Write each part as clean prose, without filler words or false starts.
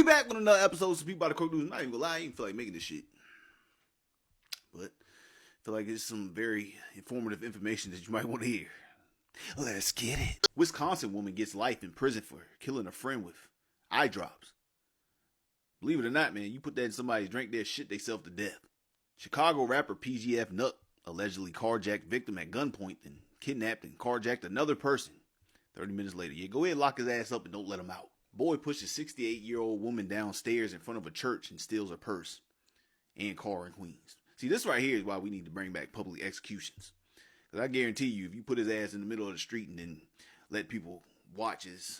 We back with another episode of Some People About the Crook News. I'm not even gonna lie, I ain't feel like making this shit. But I feel like it's some very informative information that you might want to hear. Let's get it. Wisconsin woman gets life in prison for killing a friend with eye drops. Believe it or not, man, you put that in somebody's drink, they'll shit themselves to death. Chicago rapper PGF Nuck allegedly carjacked victim at gunpoint and kidnapped and carjacked another person. 30 minutes later, yeah, go ahead, lock his ass up and don't let him out. Boy pushes 68-year-old woman downstairs in front of a church and steals her purse and car in Queens. See, this right here is why we need to bring back public executions. Because I guarantee you, if you put his ass in the middle of the street and then let people watch as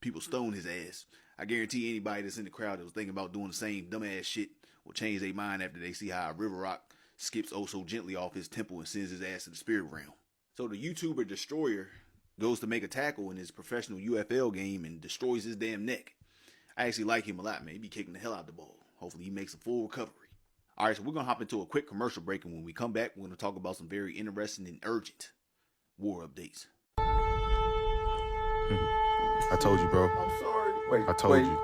people stone his ass, I guarantee anybody that's in the crowd that was thinking about doing the same dumbass shit will change their mind after they see how River Rock skips oh so gently off his temple and sends his ass to the spirit realm. So the YouTuber Destroyer goes to make a tackle in his professional UFL game and destroys his damn neck. I actually like him a lot, man. He be kicking the hell out the ball. Hopefully he makes a full recovery. All right, so we're going to hop into a quick commercial break, and when we come back, we're going to talk about some very interesting and urgent war updates. I told you, bro. I'm sorry. Wait, I told you.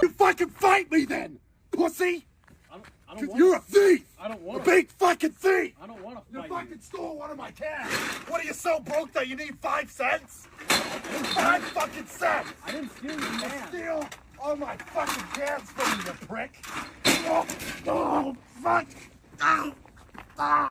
You fucking fight me then, pussy! I don't You're a thief! I don't want a big fucking thief! I don't want to You fight fucking stole one of my cans! What are you so broke that you need 5 cents? 5 fucking cents! I didn't steal your man. Steal all my fucking cans from you, you prick! Oh, fuck! Ow! Ah!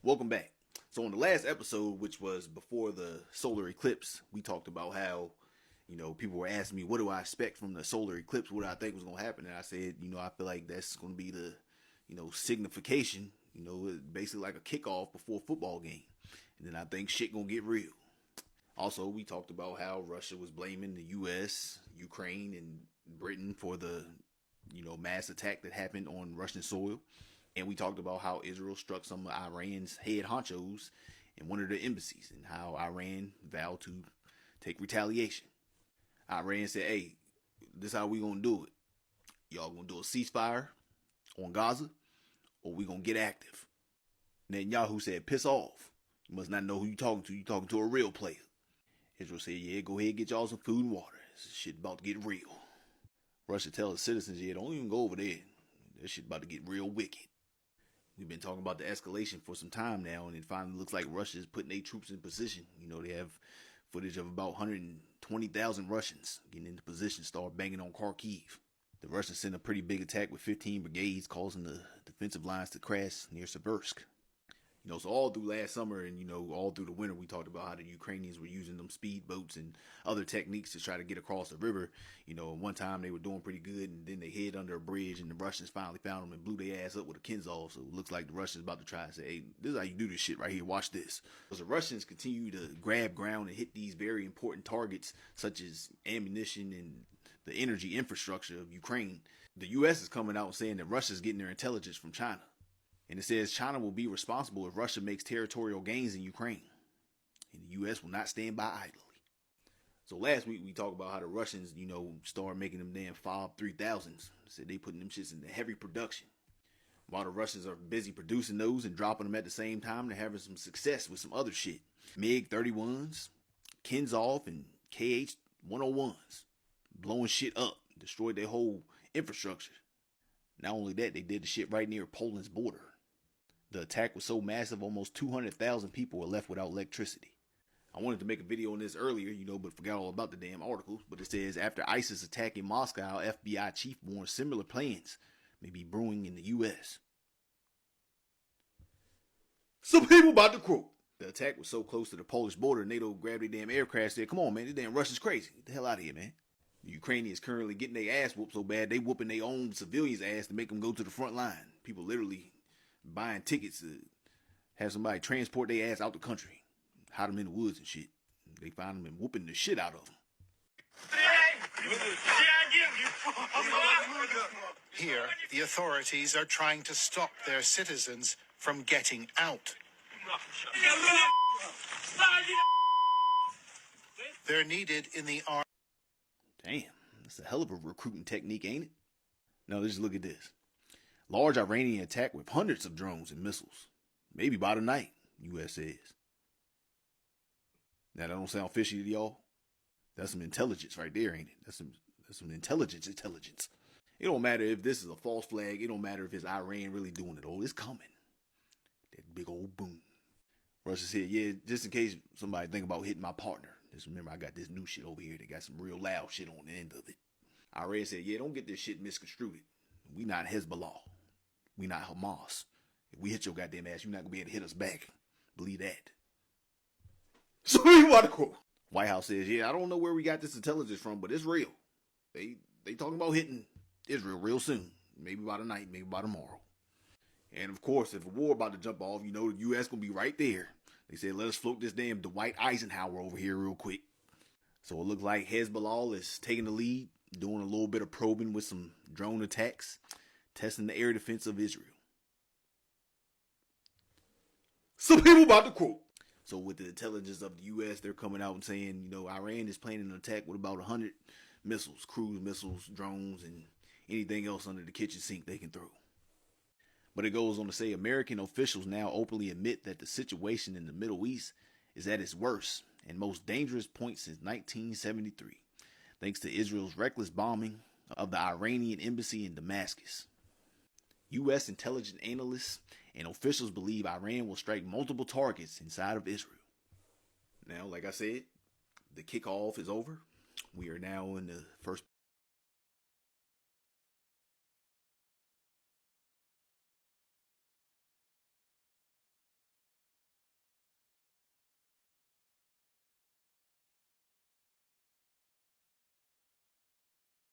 Welcome back. So on the last episode, which was before the solar eclipse, we talked about how, people were asking me, what do I expect from the solar eclipse? What do I think was going to happen? And I said, I feel like that's going to be the, signification, basically like a kickoff before a football game. And then I think shit going to get real. Also, we talked about how Russia was blaming the U.S., Ukraine, and Britain for the, mass attack that happened on Russian soil. And we talked about how Israel struck some of Iran's head honchos in one of their embassies and how Iran vowed to take retaliation. Iran said, hey, this is how we gonna do it. Y'all gonna do a ceasefire on Gaza or we gonna get active. Netanyahu said, piss off. You must not know who you talking to. You talking to a real player. Israel said, yeah, go ahead, get y'all some food and water. This shit about to get real. Russia tells the citizens, yeah, don't even go over there. That shit about to get real wicked. We've been talking about the escalation for some time now, and it finally looks like Russia is putting their troops in position. They have footage of about 120,000 Russians getting into position, start banging on Kharkiv. The Russians sent a pretty big attack with 15 brigades, causing the defensive lines to crash near Siversk. So all through last summer and, all through the winter, we talked about how the Ukrainians were using them speedboats and other techniques to try to get across the river. One time they were doing pretty good, and then they hid under a bridge, and the Russians finally found them and blew their ass up with a Kinzhal. So it looks like the Russians about to try and say, hey, this is how you do this shit right here. Watch this. As the Russians continue to grab ground and hit these very important targets, such as ammunition and the energy infrastructure of Ukraine, the U.S. is coming out and saying that Russia's getting their intelligence from China. And it says China will be responsible if Russia makes territorial gains in Ukraine. And the U.S. will not stand by idly. So last week we talked about how the Russians, started making them damn FOB 3000s. Said they putting them shits into heavy production. While the Russians are busy producing those and dropping them at the same time, they're having some success with some other shit. MiG-31s, Kinzhal, and KH-101s. Blowing shit up. Destroyed their whole infrastructure. Not only that, they did the shit right near Poland's border. The attack was so massive, almost 200,000 people were left without electricity. I wanted to make a video on this earlier, but forgot all about the damn article. But it says, after ISIS attack in Moscow, FBI chief warns similar plans may be brewing in the U.S. Some people about to quote. The attack was so close to the Polish border, NATO grabbed their damn aircraft and said, come on, man, this damn Russia's crazy. Get the hell out of here, man. The Ukrainians currently getting their ass whooped so bad, they whooping their own civilians' ass to make them go to the front line. People literally buying tickets to have somebody transport their ass out the country, hide them in the woods and shit. They find them and whooping the shit out of them. Here, the authorities are trying to stop their citizens from getting out. They're needed in the army. Damn, that's a hell of a recruiting technique, ain't it? Now let's just look at this. Large Iranian attack with hundreds of drones and missiles. Maybe by tonight, U.S. says. Now that don't sound fishy to y'all? That's some intelligence right there, ain't it? That's some intelligence. It don't matter if this is a false flag. It don't matter if it's Iran really doing it. Oh, it's coming. That big old boom. Russia said, yeah, just in case somebody think about hitting my partner. Just remember, I got this new shit over here that got some real loud shit on the end of it. Iran said, yeah, don't get this shit misconstrued. We not Hezbollah. We not Hamas. If we hit your goddamn ass, you're not going to be able to hit us back. Believe that. So you want to quote. White House says, yeah, I don't know where we got this intelligence from, but it's real. They talking about hitting Israel real soon. Maybe by tonight, maybe by tomorrow. And of course, if a war about to jump off, you know the U.S. going to be right there. They said, let us float this damn Dwight Eisenhower over here real quick. So it looks like Hezbollah is taking the lead, doing a little bit of probing with some drone attacks, testing the air defense of Israel. Some people about to quote. So with the intelligence of the U.S., they're coming out and saying, you know, Iran is planning an attack with about 100 missiles, cruise missiles, drones, and anything else under the kitchen sink they can throw. But it goes on to say American officials now openly admit that the situation in the Middle East is at its worst and most dangerous point since 1973, thanks to Israel's reckless bombing of the Iranian embassy in Damascus. U.S. intelligence analysts and officials believe Iran will strike multiple targets inside of Israel. Now, like I said, the kickoff is over. We are now in the first